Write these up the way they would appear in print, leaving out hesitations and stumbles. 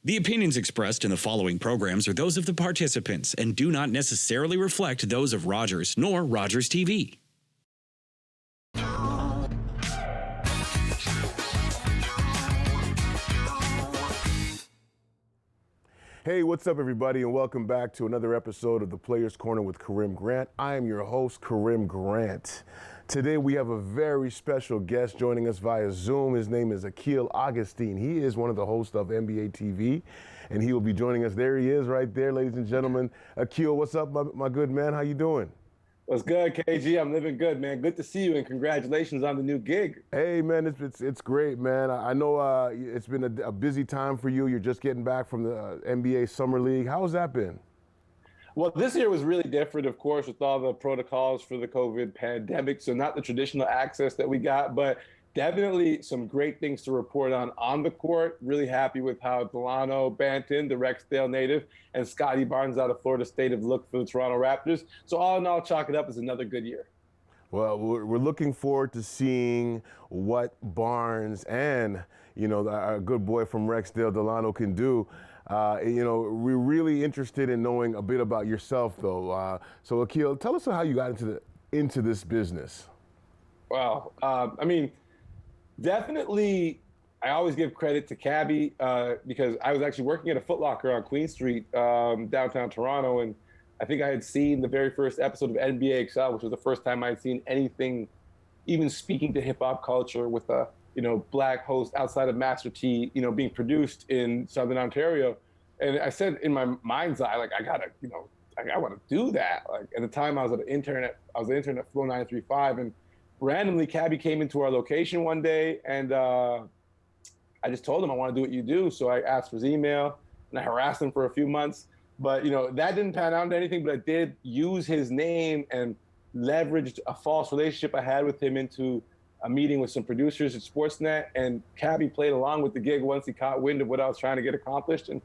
The opinions expressed in the following programs are those of the participants and do not necessarily reflect those of Rogers nor Rogers TV. Hey, what's up, everybody, and welcome back to another episode of the Players Corner with Karim Grant. I am your host, Karim Grant. Today, we have a very special guest joining us via Zoom. His name is Akil Augustine. He is one of the hosts of NBA TV, and he will be joining us. There he is right there, ladies and gentlemen. Akil, what's up, my good man? How you doing? What's good, KG? I'm living good, man. Good to see you, and congratulations on the new gig. Hey, man, it's great, man. I know it's been a busy time for you. You're just getting back from the NBA Summer League. How's that been? Well, this year was really different, of course, with all the protocols for the COVID pandemic. So not the traditional access that we got, but definitely some great things to report on the court. Really happy with how Delano Banton, the Rexdale native, and Scotty Barnes out of Florida State have looked for the Toronto Raptors. So all in all, chalk it up as another good year. Well, we're looking forward to seeing what Barnes and, our good boy from Rexdale, Delano, can do. We're really interested in knowing a bit about yourself, though. So, Akil, tell us how you got into this business. Well, definitely, I always give credit to Cabby because I was actually working at a Foot Locker on Queen Street, downtown Toronto, and I think I had seen the very first episode of NBA XL, which was the first time I had seen anything even speaking to hip hop culture with a black host outside of Master T, being produced in Southern Ontario. And I said in my mind's eye, like, I want to do that. Like, at the time I was an intern at Flow 935, and randomly Cabby came into our location one day, and I just told him I want to do what you do. So I asked for his email, and I harassed him for a few months. But, that didn't pan out into anything, but I did use his name and leveraged a false relationship I had with him into a meeting with some producers at Sportsnet, and Cabby played along with the gig once he caught wind of what I was trying to get accomplished and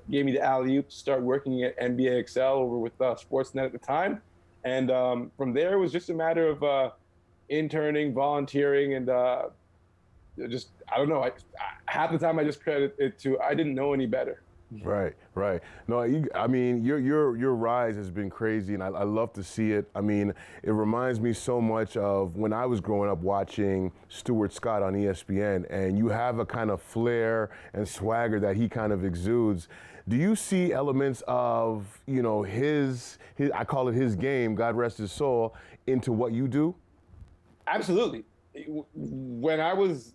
gave me the alley-oop to start working at NBA XL over with Sportsnet at the time. And from there, it was just a matter of interning, volunteering, and I half the time I just credit it to I didn't know any better. Right. No, your rise has been crazy, and I love to see it. I mean, it reminds me so much of when I was growing up watching Stuart Scott on ESPN, and you have a kind of flair and swagger that he kind of exudes. Do you see elements of, his I call it his game, God rest his soul, into what you do? Absolutely. When I was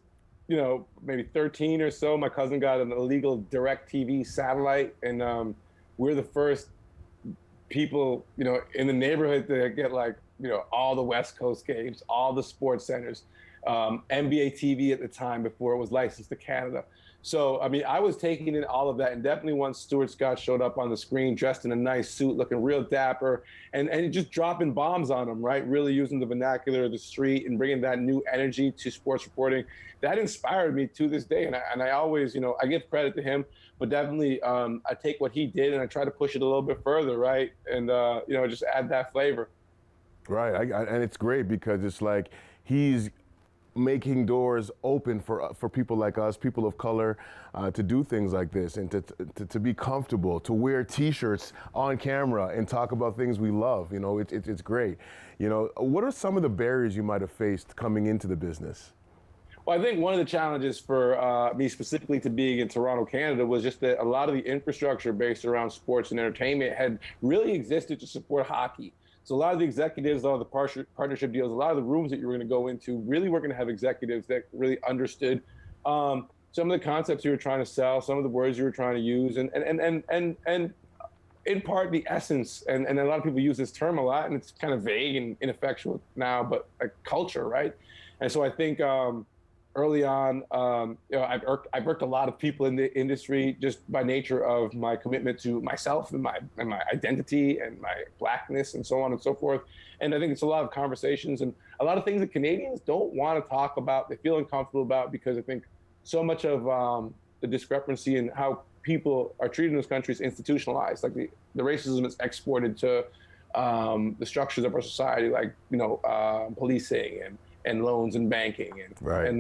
maybe 13 or so, my cousin got an illegal DirecTV satellite, and we're the first people, in the neighborhood to get all the West Coast games, all the sports centers, NBA TV at the time before it was licensed to Canada. So, I was taking in all of that, and definitely once Stuart Scott showed up on the screen, dressed in a nice suit, looking real dapper, and just dropping bombs on them, right? Really using the vernacular of the street and bringing that new energy to sports reporting. That inspired me to this day, and I always, I give credit to him, but definitely I take what he did and I try to push it a little bit further, right? And, just add that flavor. Right, and it's great because it's like he's making doors open for people like us, people of color, to do things like this and to be comfortable, to wear T-shirts on camera and talk about things we love. It's great. What are some of the barriers you might have faced coming into the business? Well, I think one of the challenges for me specifically to being in Toronto, Canada, was just that a lot of the infrastructure based around sports and entertainment had really existed to support hockey. So a lot of the executives, all the partnership deals, a lot of the rooms that you were going to go into really were going to have executives that really understood some of the concepts you were trying to sell, some of the words you were trying to use, and in part the essence. And a lot of people use this term a lot, and it's kind of vague and ineffectual now, but like culture, right? And so I think early on, I've worked a lot of people in the industry just by nature of my commitment to myself and my identity and my blackness and so on and so forth. And I think it's a lot of conversations and a lot of things that Canadians don't want to talk about, they feel uncomfortable about, because I think so much of the discrepancy in how people are treated in those countries institutionalized. Like the racism is exported to the structures of our society, like policing and loans and banking and Right. and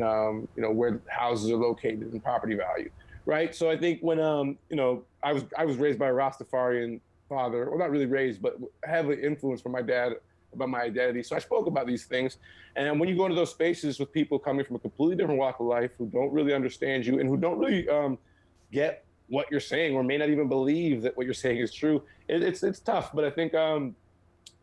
you know, where houses are located and property value, right? So I think when you know, I was raised by a Rastafarian father, well, not really raised, but heavily influenced from my dad about my identity. So I spoke about these things. And when you go into those spaces with people coming from a completely different walk of life who don't really understand you and who don't really get what you're saying or may not even believe that what you're saying is true, it's tough. But I think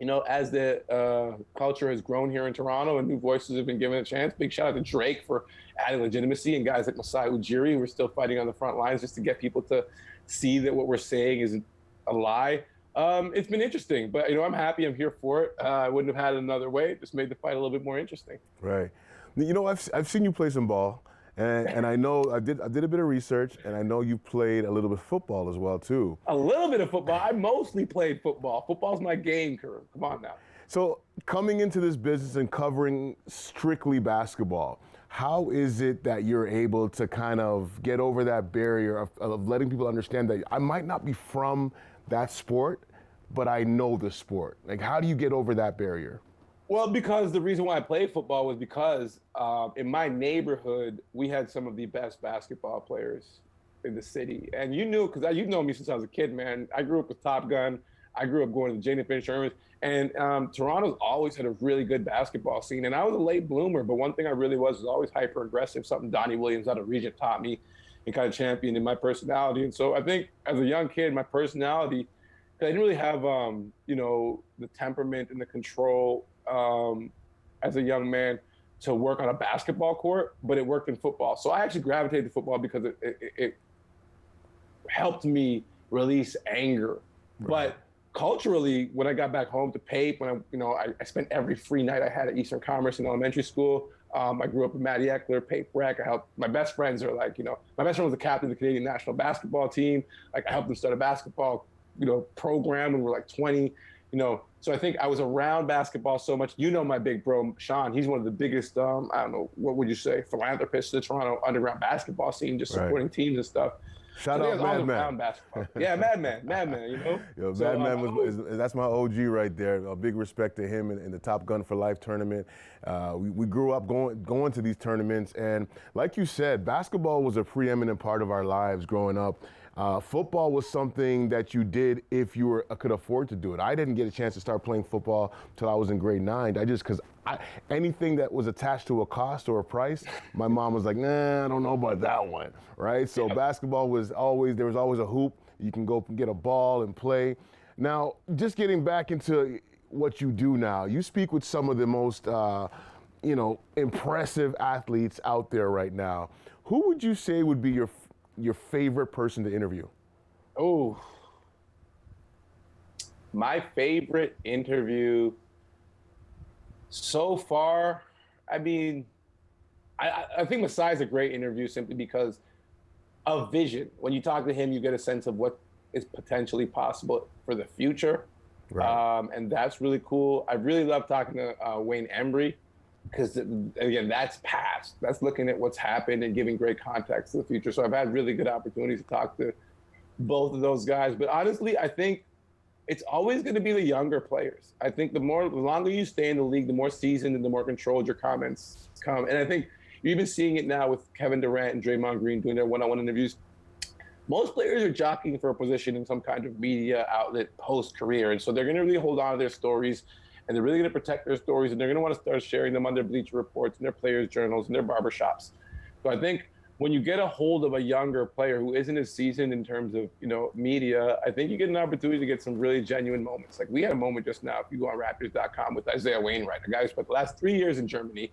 you know, as the culture has grown here in Toronto and new voices have been given a chance, big shout out to Drake for adding legitimacy and guys like Masai Ujiri who are still fighting on the front lines just to get people to see that what we're saying isn't a lie. It's been interesting, but you know, I'm happy. I'm here for it. I wouldn't have had it another way. It just made the fight a little bit more interesting. Right. You know, I've seen you play some ball, and I know I did a bit of research, and I know you played a little bit of football as well too. A little bit of football. I mostly played football. Football's my game, Karim. Come on now. So coming into this business and covering strictly basketball, how is it that you're able to kind of get over that barrier of letting people understand that I might not be from that sport, but I know the sport? Like, how do you get over that barrier? Well, because the reason why I played football was because in my neighborhood, we had some of the best basketball players in the city. And you knew, because you've known me since I was a kid, man. I grew up with Top Gun. I grew up going to the Jane and Finch tournaments. And Toronto's always had a really good basketball scene. And I was a late bloomer, but one thing I really was always hyper aggressive, something Donnie Williams out of Regent taught me and kind of championed in my personality. And so I think as a young kid, my personality, I didn't really have, you know, the temperament and the control as a young man to work on a basketball court, but it worked in football. So I actually gravitated to football because it helped me release anger. Right. But culturally, when I got back home to Pape, when I spent every free night I had at Eastern Commerce in elementary school. I grew up with Matty Eckler, Pape Breck. I helped, my best friends are like, you know, my best friend was the captain of the Canadian national basketball team. Like I helped them start a basketball, you know, program when we were like 20, you know. So I think I was around basketball so much. You know, my big bro, Sean, he's one of the biggest, I don't know, what would you say, philanthropists to the Toronto underground basketball scene, just supporting teams and stuff. Shout out Madman. Yeah, Madman, you know? Yo, so, Madman that's my OG right there. A big respect to him in the Top Gun for Life tournament. We grew up going to these tournaments, and like you said, basketball was a preeminent part of our lives growing up. Football was something that you did if you could afford to do it. I didn't get a chance to start playing football until I was in grade 9. Because anything that was attached to a cost or a price, my mom was like, nah, I don't know about that one, right? So basketball was always a hoop. You can go get a ball and play. Now, just getting back into what you do now, you speak with some of the most, impressive athletes out there right now. Who would you say would be your favorite person to interview? Oh, my favorite interview so far, I mean, I think Masai's a great interview simply because of vision. When you talk to him, you get a sense of what is potentially possible for the future. Right. And that's really cool. I really love talking to Wayne Embry because, again, that's past. That's looking at what's happened and giving great context to the future. So I've had really good opportunities to talk to both of those guys. But honestly, I think it's always going to be the younger players. I think the longer you stay in the league, the more seasoned and the more controlled your comments come. And I think you're even seeing it now with Kevin Durant and Draymond Green doing their one-on-one interviews. Most players are jockeying for a position in some kind of media outlet post-career. And so they're going to really hold on to their stories, and they're really going to protect their stories, and they're going to want to start sharing them on their Bleacher Reports and their players' journals and their barbershops. So I think when you get a hold of a younger player who isn't as seasoned in terms of, media, I think you get an opportunity to get some really genuine moments. Like we had a moment just now, if you go on Raptors.com, with Isaiah Wainwright, a guy who spent the last 3 years in Germany,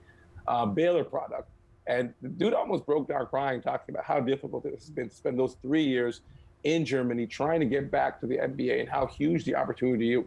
Baylor product. And the dude almost broke down crying, talking about how difficult it has been to spend those 3 years in Germany trying to get back to the NBA and how huge the opportunity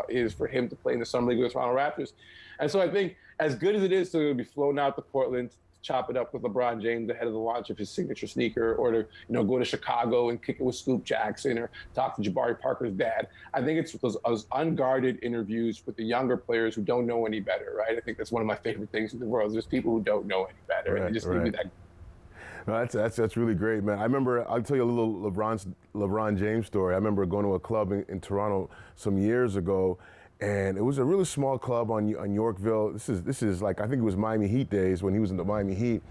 is for him to play in the Summer League with the Toronto Raptors. And so I think as good as it is to be flown out to Portland, chop it up with LeBron James ahead of the launch of his signature sneaker, or to go to Chicago and kick it with Scoop Jackson, or talk to Jabari Parker's dad. I think it's those unguarded interviews with the younger players who don't know any better, right? I think that's one of my favorite things in the world. There's people who don't know any better, and they just give me that. No, that's really great, man. I remember, I'll tell you a little LeBron James story. I remember going to a club in Toronto some years ago, And it was a really small club on Yorkville. This is like, I think it was Miami Heat days when he was in the Miami Heat.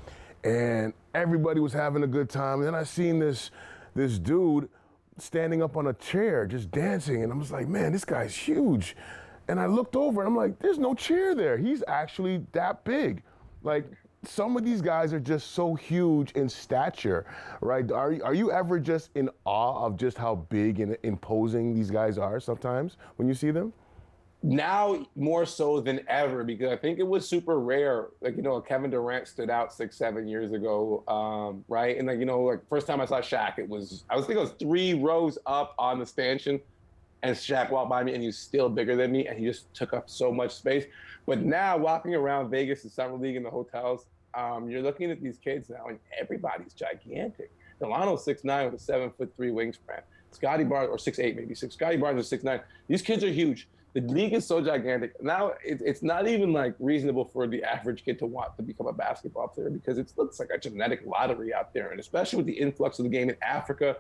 And everybody was having a good time. And then I seen this dude standing up on a chair just dancing. And I was like, man, this guy's huge. And I looked over and I'm like, there's no chair there. He's actually that big. Like, some of these guys are just so huge in stature, right? Are you ever just in awe of just how big and imposing these guys are sometimes when you see them? Now more so than ever, because I think it was super rare. Like, Kevin Durant stood out 6-7 years ago, right? And like first time I saw Shaq, I think it was 3 rows up on the stanchion, and Shaq walked by me, and he was still bigger than me, and he just took up so much space. But now walking around Vegas, the summer league, in the hotels, you're looking at these kids now, and everybody's gigantic. Delano's 6'9" with a 7'3" wingspan. Scotty Barnes, or 6'8" maybe 6. Scotty Barnes is 6'9". These kids are huge. The league is so gigantic. Now it's not even like reasonable for the average kid to want to become a basketball player, because it looks like a genetic lottery out there. And especially with the influx of the game in Africa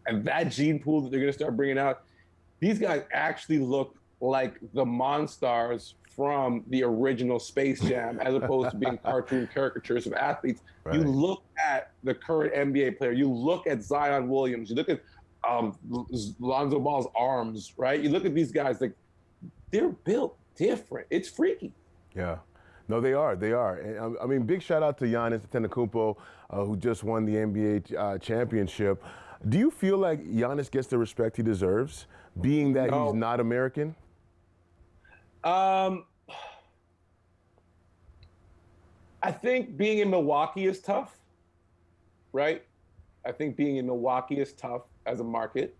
and that gene pool that they're going to start bringing out, these guys actually look like the Monstars from the original Space Jam, as opposed to being cartoon caricatures of athletes. Right. You look at the current NBA player, you look at Zion Williams, you look at Lonzo Ball's arms, right? You look at these guys, like, they're built different. It's freaky. Yeah. No, they are. They are. And, I mean, big shout out to Giannis Antetokounmpo, who just won the NBA championship. Do you feel like Giannis gets the respect he deserves, being that he's not American? I think being in Milwaukee is tough, right? I think being in Milwaukee is tough as a market.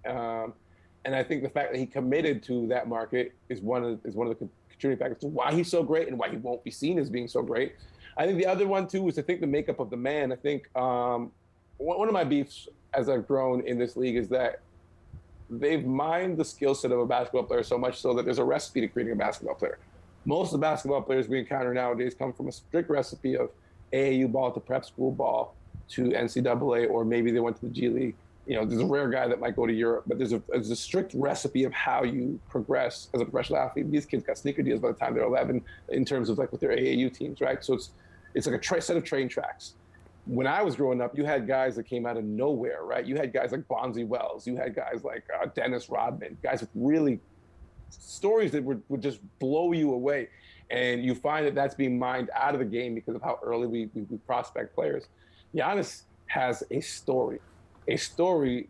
And I think the fact that he committed to that market is one of the contributing factors to why he's so great and why he won't be seen as being so great. I think the other one, too, is I think the makeup of the man. I think one of my beefs as I've grown in this league is that they've mined the skill set of a basketball player so much so that there's a recipe to creating a basketball player. Most of the basketball players we encounter nowadays come from a strict recipe of AAU ball to prep school ball to NCAA, or maybe they went to the G League. There's a rare guy that might go to Europe, but there's a strict recipe of how you progress as a professional athlete. These kids got sneaker deals by the time they're 11 in terms of like with their AAU teams, right? So it's like a set of train tracks. When I was growing up, you had guys that came out of nowhere, right? You had guys like Bonzi Wells. You had guys like Dennis Rodman, guys with really stories that would just blow you away. And you find that that's being mined out of the game because of how early we prospect players. Giannis has a story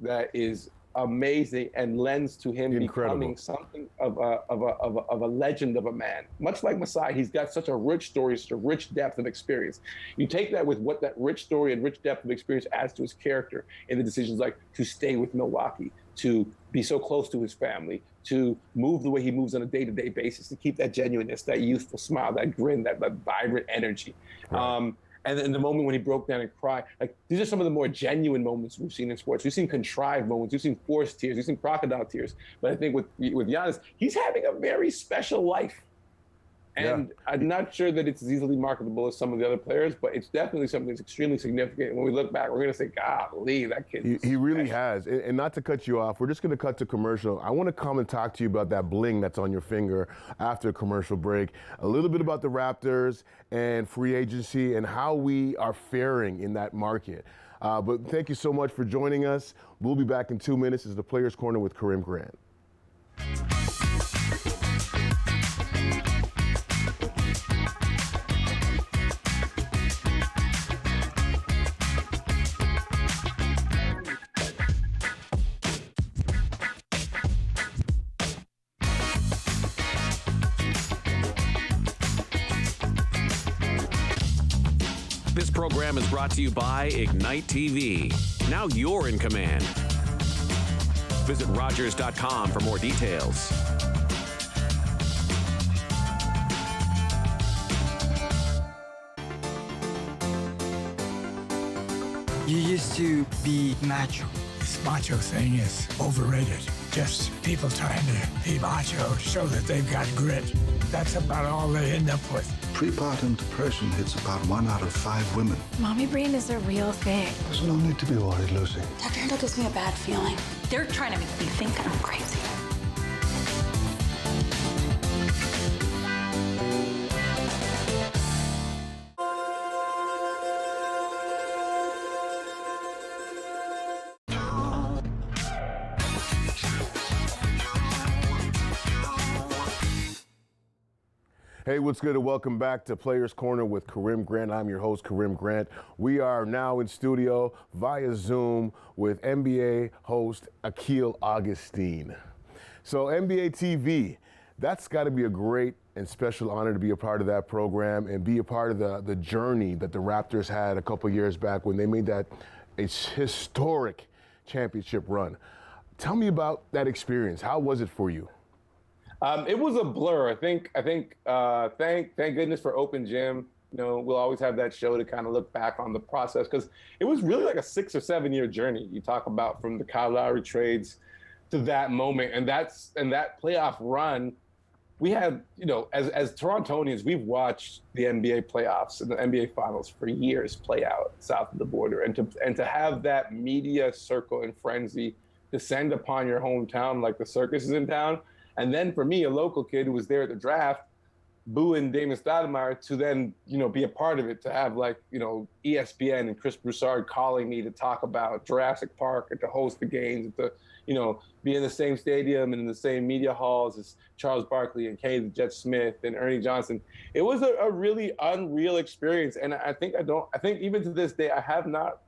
that is amazing and lends to him becoming something of a legend of a man. Much like Masai, he's got such a rich story, such a rich depth of experience. You take that with what that rich story and rich depth of experience adds to his character in the decisions like to stay with Milwaukee, to be so close to his family, to move the way he moves on a day-to-day basis, to keep that genuineness, that youthful smile, that grin, that vibrant energy. Right. And in the moment when he broke down and cried, like, these are some of the more genuine moments we've seen in sports. We've seen contrived moments, we've seen forced tears, we've seen crocodile tears. But I think with Giannis, he's having a very special life. And I'm not sure that it's as easily marketable as some of the other players, but it's definitely something that's extremely significant. And when we look back, we're going to say, golly, that kid. He really has. And not to cut you off, we're just going to cut to commercial. I want to come and talk to you about that bling that's on your finger after a commercial break. A little bit about the Raptors and free agency and how we are faring in that market. But thank you so much for joining us. We'll be back in 2 minutes. This is the Players Corner with Karim Grant. This program is brought to you by Ignite TV. Now you're in command. Visit Rogers.com for more details. You used to be macho. This macho thing is overrated. Just people trying to be macho, show that they've got grit. That's about all they end up with. Prepartum depression hits about 1 out of 5 women. Mommy brain is a real thing. There's no need to be worried, Lucy. Dr. Handel gives me a bad feeling. They're trying to make me think I'm crazy. Hey, what's good, and welcome back to Players Corner with Karim Grant. I'm your host, Karim Grant. We are now in studio via Zoom with NBA host Akil Augustine. So NBA TV, that's got to be a great and special honor to be a part of that program and be a part of the journey that the Raptors had a couple years back when they made that historic championship run. Tell me about that experience. How was it for you? It was a blur. I think. Thank goodness for Open Gym. You know, we'll always have that show to kind of look back on the process because it was really like a 6 or 7 year journey. You talk about from the Kyle Lowry trades to that moment, and that playoff run. We had, you know, as Torontonians, we've watched the NBA playoffs and the NBA finals for years play out south of the border, and to have that media circle and frenzy descend upon your hometown like the circus is in town. And then for me, a local kid who was there at the draft, booing Damon Stoudemire, to then, you know, be a part of it, to have like, you know, ESPN and Chris Broussard calling me to talk about Jurassic Park and to host the games, and to, you know, be in the same stadium and in the same media halls as Charles Barkley and Kay the Jet Smith and Ernie Johnson. It was a really unreal experience. And I think even to this day, I have not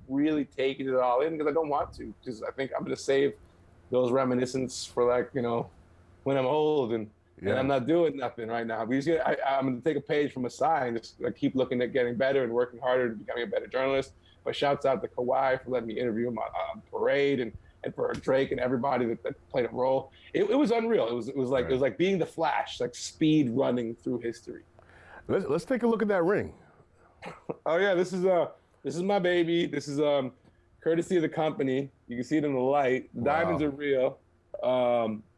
really taken it all in because I don't want to, because I think I'm going to save those reminiscences for, like, you know, when I'm old and I'm not doing nothing right now. I'm going to take a page from a sign, just like, keep looking at getting better and working harder to becoming a better journalist. But shouts out to Kawhi for letting me interview him on Parade, and for Drake and everybody that played a role. It was unreal. It was like being the Flash, like speed running through history. Let's take a look at that ring. Oh yeah, this is my baby. This is courtesy of the company. You can see it in the light. The diamonds are real.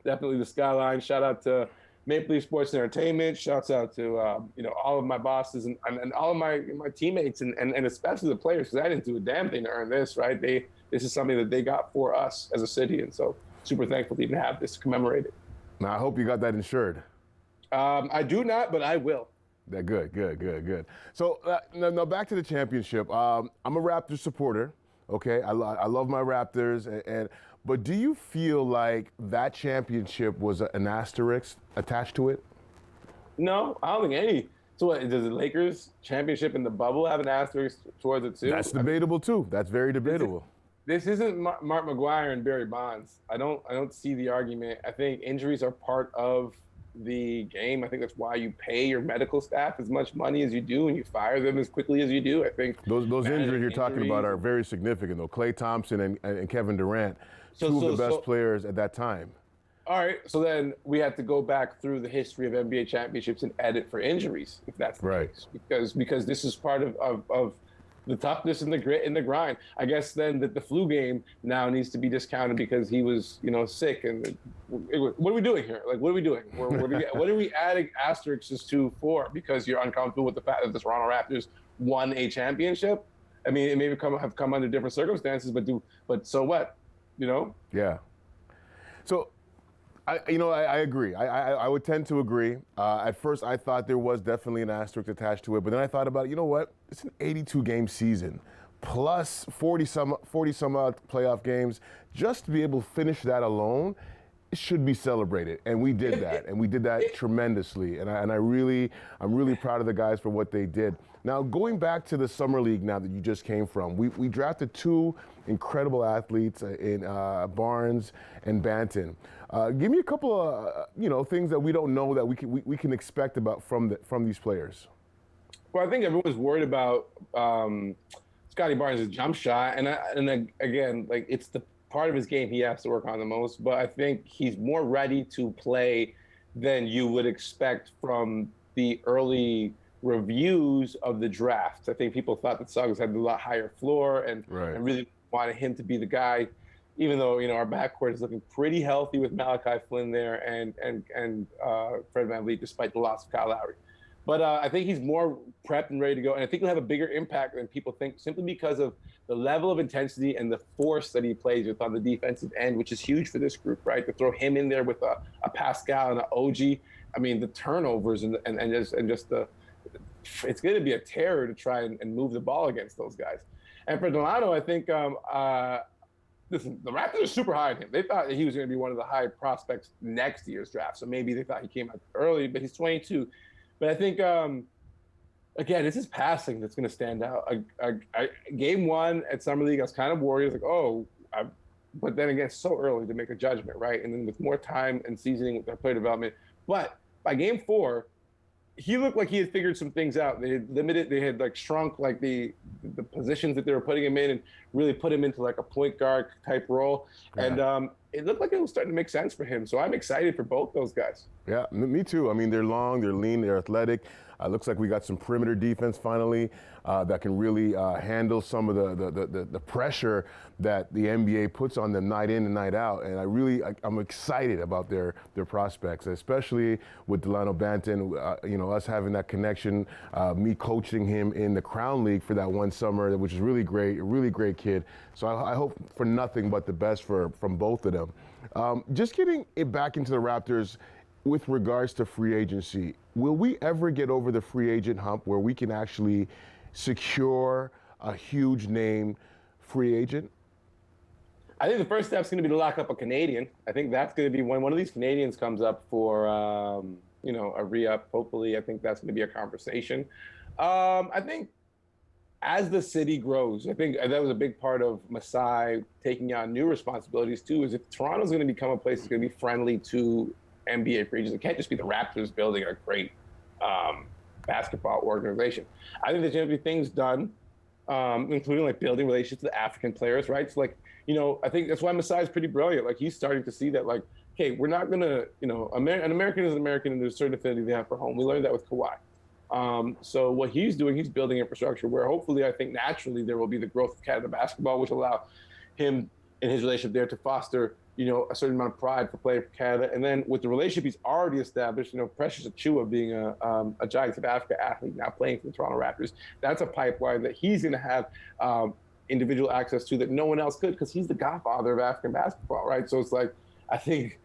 Definitely the skyline. Shout out to Maple Leaf Sports Entertainment. Shouts out to you know, all of my bosses and all of my teammates and especially the players, because I didn't do a damn thing to earn this, right? This is something that they got for us as a city, and so super thankful to even have this commemorated. Now, I hope you got that insured. I do not, but I will. Good. So now back to the championship. I'm a Raptors supporter. Okay, I love my Raptors, but do you feel like that championship was an asterisk attached to it? No, I don't think any. So what, does the Lakers championship in the bubble have an asterisk towards it too? That's debatable too. That's very debatable. This isn't Mark McGuire and Barry Bonds. I don't see the argument. I think injuries are part of the game. I think that's why you pay your medical staff as much money as you do and you fire them as quickly as you do. I think those injuries you're talking about are very significant, though. Klay Thompson and Kevin Durant, two of the best players at that time. All right, so then we have to go back through the history of NBA championships and edit for injuries, if that's the case. Because this is part of the toughness and the grit and the grind. I guess then that the flu game now needs to be discounted because he was, you know, sick. And what are we doing here? Like, what are we doing? What are we adding asterisks to for? Because you're uncomfortable with the fact that the Toronto Raptors won a championship? I mean, it may have come under different circumstances, but so what? You know? Yeah. So, I agree. I would tend to agree. At first, I thought there was definitely an asterisk attached to it, but then I thought about it. You know what? It's an 82-game season, plus 40 some odd playoff games. Just to be able to finish that alone, it should be celebrated, and we did that, and we did that tremendously. And I'm really proud of the guys for what they did. Now, going back to the summer league, now that you just came from, we drafted two incredible athletes in Barnes and Banton. Give me a couple of things that we don't know that we can expect about from these players. Well, I think everyone's worried about Scotty Barnes' jump shot, and again, like, it's the part of his game he has to work on the most. But I think he's more ready to play than you would expect from the early reviews of the draft. I think people thought that Suggs had a lot higher floor and really wanted him to be the guy, even though, you know, our backcourt is looking pretty healthy with Malachi Flynn there and Fred VanVleet, despite the loss of Kyle Lowry. But I think he's more prepped and ready to go. And I think he'll have a bigger impact than people think, simply because of the level of intensity and the force that he plays with on the defensive end, which is huge for this group, right? To throw him in there with a Pascal and an OG. I mean, the turnovers and just the, it's going to be a terror to try and move the ball against those guys. And for Delano, I think, listen, the Raptors are super high on him. They thought that he was going to be one of the high prospects next year's draft. So maybe they thought he came out early, but he's 22. But I think, again, it's his passing that's going to stand out. Game one at Summer League, I was kind of worried. I was like, but then again, it's so early to make a judgment, right? And then with more time and seasoning with their player development. But by game four, he looked like he had figured some things out. They had limited, they had like shrunk like the positions that they were putting him in and really put him into like a point guard type role. Yeah. And it looked like it was starting to make sense for him. So I'm excited for both those guys. Yeah, me too. I mean, they're long, they're lean, they're athletic. Looks like we got some perimeter defense finally that can really handle some of the pressure that the NBA puts on them night in and night out. And I'm excited about their prospects, especially with Delano Banton. Us having that connection, me coaching him in the Crown League for that one summer, which is really great, a really great kid. So I hope for nothing but the best from both of them. Just getting it back into the Raptors. With regards to free agency, will we ever get over the free agent hump where we can actually secure a huge name free agent? I think the first step is going to be to lock up a Canadian. I think that's going to be when one of these Canadians comes up for, a re-up. Hopefully, I think that's going to be a conversation. I think as the city grows, I think that was a big part of Masai taking on new responsibilities too, is if Toronto's going to become a place that's going to be friendly to NBA free agents. It can't just be the Raptors building a great basketball organization. I think there's going to be things done, including like building relationships with African players, right? So like, I think that's why Masai is pretty brilliant. Like he's starting to see that like, okay, we're not going to, an American is an American and there's a certain affinity they have for home. We learned that with Kawhi. So what he's doing, he's building infrastructure where hopefully I think naturally there will be the growth of Canada basketball, which will allow him in his relationship there to foster a certain amount of pride for playing for Canada. And then with the relationship he's already established, Precious Achiuwa being a Giants of Africa athlete now playing for the Toronto Raptors, that's a pipeline that he's going to have individual access to that no one else could because he's the godfather of African basketball, right? So it's like, I think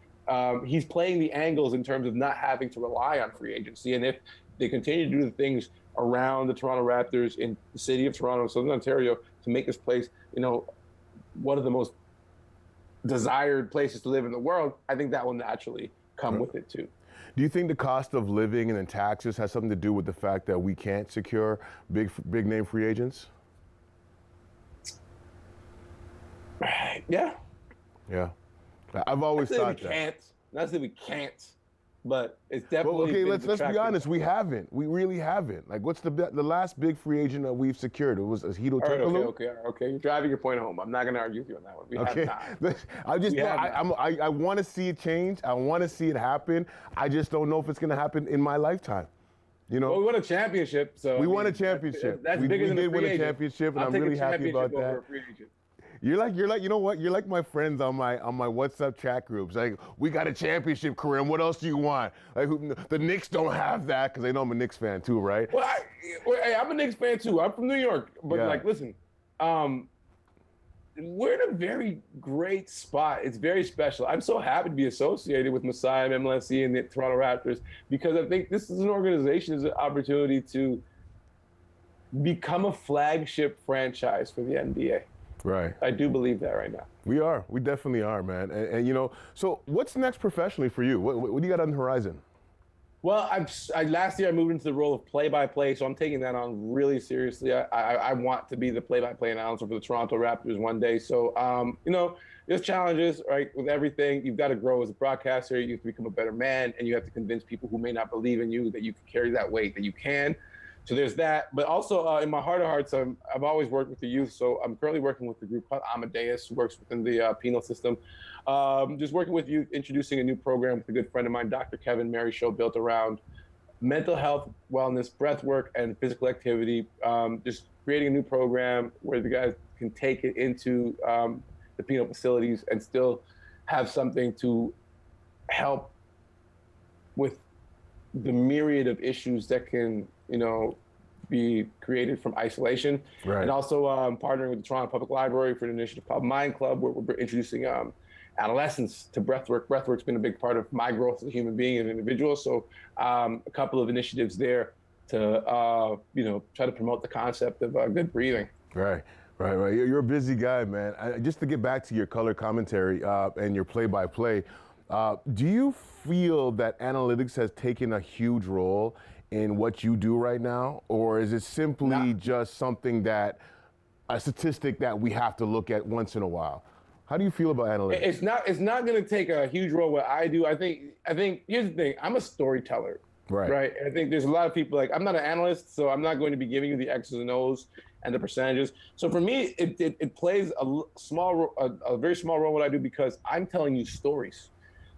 he's playing the angles in terms of not having to rely on free agency. And if they continue to do the things around the Toronto Raptors in the city of Toronto, Southern Ontario, to make this place, one of the most desired places to live in the world, I think that will naturally come with it too. Do you think the cost of living and then taxes has something to do with the fact that we can't secure big name free agents? Yeah. Yeah. I've always thought that. Not that we can't, but it's definitely. Well, okay, let's be honest. We haven't. We really haven't. Like, what's the last big free agent that we've secured? It was Hito Turkoglu. Okay. You're driving your point home. I'm not going to argue with you on that one. We have not. I want to see it change. I want to see it happen. I just don't know if it's going to happen in my lifetime. Well, we won a championship, so we won a championship. That's bigger than a free agent. We did win a championship, and I'm really happy about that. You're like, you know what? You're like my friends on my WhatsApp chat groups. Like, we got a championship, Karim. What else do you want? Like, the Knicks don't have that because they know I'm a Knicks fan too, right? Well, I'm a Knicks fan too. I'm from New York, but listen, we're in a very great spot. It's very special. I'm so happy to be associated with Masai, MLSE, and the Toronto Raptors because I think this is an organization, is an opportunity to become a flagship franchise for the NBA. Right. I do believe that right now. We are. We definitely are, man. And so what's next professionally for you? What do you got on the horizon? Well, last year I moved into the role of play-by-play, so I'm taking that on really seriously. I want to be the play-by-play announcer for the Toronto Raptors one day. So, there's challenges, right, with everything. You've got to grow as a broadcaster. You have to become a better man, and you have to convince people who may not believe in you that you can carry that weight, that you can. So there's that. But also in my heart of hearts, I've always worked with the youth. So I'm currently working with a group called Amadeus, who works within the penal system. Just working with youth, introducing a new program with a good friend of mine, Dr. Kevin Mary Show, built around mental health, wellness, breath work, and physical activity. Just creating a new program where the guys can take it into the penal facilities and still have something to help with the myriad of issues that can, be created from isolation. Right. And also partnering with the Toronto Public Library for an initiative called Mind Club, where we're introducing adolescents to breathwork. Breathwork's been a big part of my growth as a human being and an individual. So a couple of initiatives there to, try to promote the concept of good breathing. Right. You're a busy guy, man. Just to get back to your color commentary and your play-by-play, do you feel that analytics has taken a huge role in what you do right now, or is it simply just something that a statistic that we have to look at once in a while? How do you feel about analytics? It's not going to take a huge role what I do. I think here's the thing. I'm a storyteller. Right. I think there's a lot of people I'm not an analyst, so I'm not going to be giving you the X's and O's and the percentages. So for me, it plays a very small role what I do because I'm telling you stories.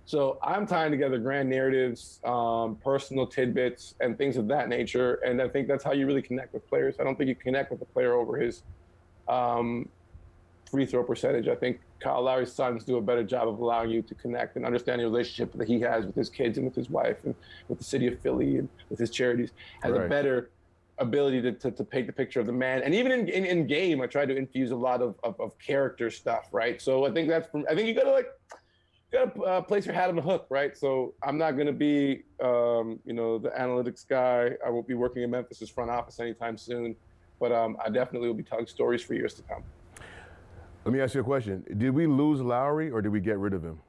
So I'm tying together grand narratives, personal tidbits, and things of that nature. And I think that's how you really connect with players. I don't think you connect with a player over his free throw percentage. I think Kyle Lowry's sons do a better job of allowing you to connect and understand the relationship that he has with his kids and with his wife and with the city of Philly and with his charities. Has a better ability to paint the picture of the man. And even in game, I try to infuse a lot of character stuff, right? So I think you gotta place your hat on the hook, right? So I'm not gonna be the analytics guy. I won't be working in Memphis' front office anytime soon, but I definitely will be telling stories for years to come. Let me ask you a question. Did we lose Lowry or did we get rid of him?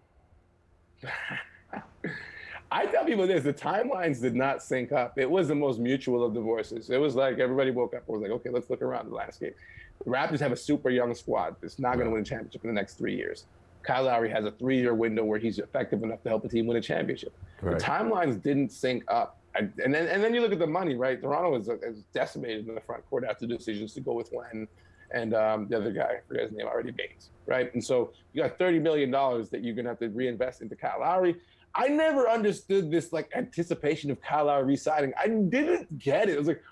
I tell people this, the timelines did not sync up. It was the most mutual of divorces. It was like everybody woke up and was like, okay, let's look around the landscape. The Raptors have a super young squad that's not going to win a championship in the next 3 years. Kyle Lowry has a 3-year window where he's effective enough to help the team win a championship. Right. The timelines didn't sync up. And then you look at the money, right? Toronto is decimated in the front court after decisions to go with Len and the other guy, I forget his name already, Baines, right? And so you got $30 million that you're going to have to reinvest into Kyle Lowry. I never understood this anticipation of Kyle Lowry re-signing. I didn't get it. It was like,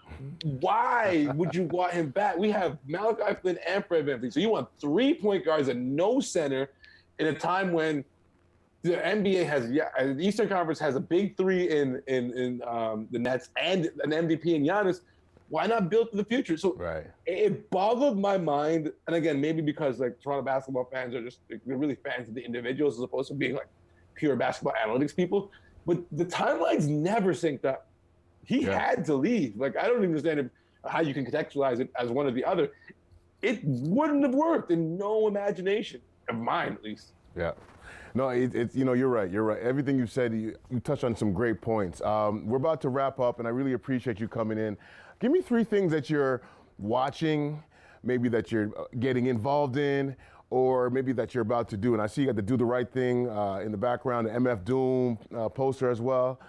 why would you want him back? We have Malachi Flynn and Fred VanVleet. So you want 3 point guards and no center in a time when the NBA has, the Eastern Conference has a big three in the Nets and an MVP in Giannis. Why not build for the future? So it boggled my mind. And again, maybe because Toronto basketball fans are they're really fans of the individuals as opposed to being pure basketball analytics people. But the timelines never synced up. He had to leave. I don't understand how you can contextualize it as one or the other. It wouldn't have worked in no imagination of mine, at least. Yeah. No, it's you're right. You're right. Everything you said, you touched on some great points. We're about to wrap up, and I really appreciate you coming in. Give me 3 things that you're watching, maybe that you're getting involved in, or maybe that you're about to do. And I see you got the Do the Right Thing in the background, the MF Doom poster as well.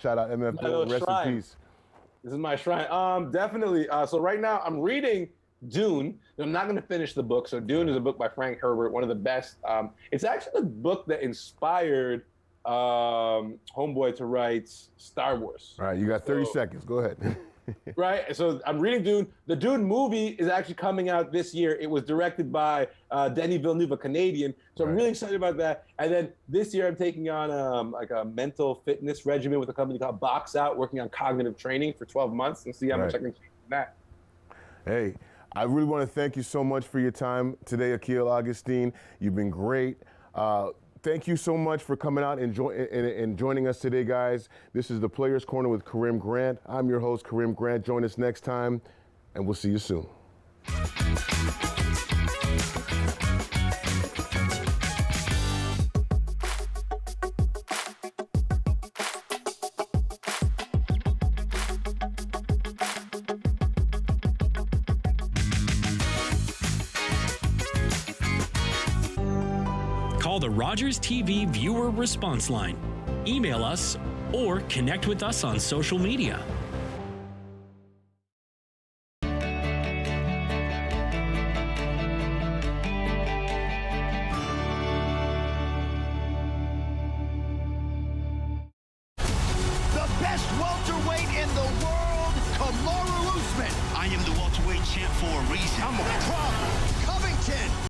Shout out MF Doom, rest in peace. This is my shrine. Definitely. So right now I'm reading Dune. I'm not going to finish the book. So Dune is a book by Frank Herbert, one of the best. It's actually the book that inspired Homeboy to write Star Wars. All right, you got 30 seconds. Go ahead. Right, so I'm reading Dune. The Dune movie is actually coming out this year. It was directed by Denis Villeneuve, a Canadian. So I'm really excited about that. And then this year I'm taking on a mental fitness regimen with a company called Box Out, working on cognitive training for 12 months and see how much I can change from that. Hey, I really want to thank you so much for your time today, Akil Augustine. You've been great. Thank you so much for coming out and joining us today, guys. This is the Players Corner with Karim Grant. I'm your host, Karim Grant. Join us next time, and we'll see you soon. Call the Rogers TV viewer response line, email us, or connect with us on social media.